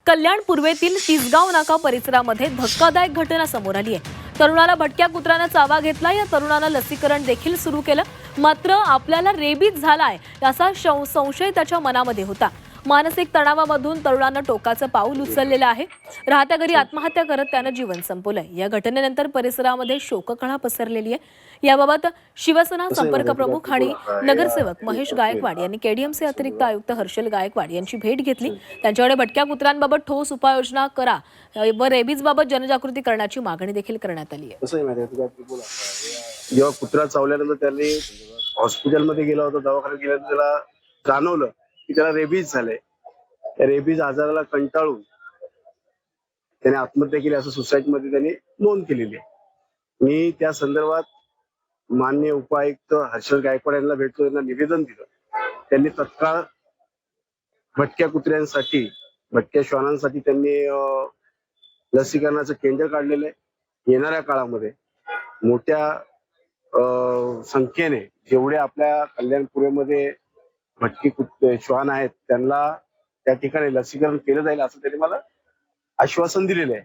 कल्याण पूर्वेतील तिसगाव नाका परिसरामध्ये धक्कादायक घटना समोर आली आहे। तरुणाला भटक्या कुत्र्यानं चावा घेतला। या तरुणानं लसीकरण देखील सुरू केलं, मात्र आपल्याला रेबीज झालाय असा संशय त्याच्या मनामध्ये होता। मानसिक तणावामधून तरुणानं टोकाचं पाऊल उचललेलं आहे। राहत्या घरी आत्महत्या करत त्यानं जीवन संपवलंय। या घटनेनंतर परिसरामध्ये शोककळा पसरलेली आहे। याबाबत शिवसेना संपर्क प्रमुख आणि नगरसेवक महेश गायकवाड यांनी केडीएमचे अतिरिक्त आयुक्त हर्षल गायकवाड यांची भेट घेतली। त्यांच्याकडे भटक्या कुत्र्यांबाबत ठोस उपाययोजना करा व रेबीजबाबत जनजागृती करण्याची मागणी देखील करण्यात आली आहे। जेव्हा कुत्रा चावल्यानंतर त्यांनी हॉस्पिटलमध्ये गेला होता, दवाखान्यात गेल्यानंतर त्याला जाणवलं की त्याला रेबीज झालंय। त्या रेबीज आजाराला कंटाळून त्याने आत्महत्या केली असं सोसायटीमध्ये त्यांनी नोंद केलेली आहे। मी त्या संदर्भात माननीय उपायुक्त हर्षल गायकवाड यांना भेटतो, त्यांना निवेदन दिलं। त्यांनी तत्काळ भटक्या कुत्र्यांसाठी, भटक्या श्वानांसाठी त्यांनी लसीकरणाचं केंद्र काढलेलं आहे। येणाऱ्या काळामध्ये मोठ्या संख्येने जेवढे आपल्या कल्याणपुरीमध्ये भटकी श्वान आहेत त्यांना त्या ठिकाणी लसीकरण केलं जाईल असं त्यांनी मला आश्वासन दिलेलं आहे।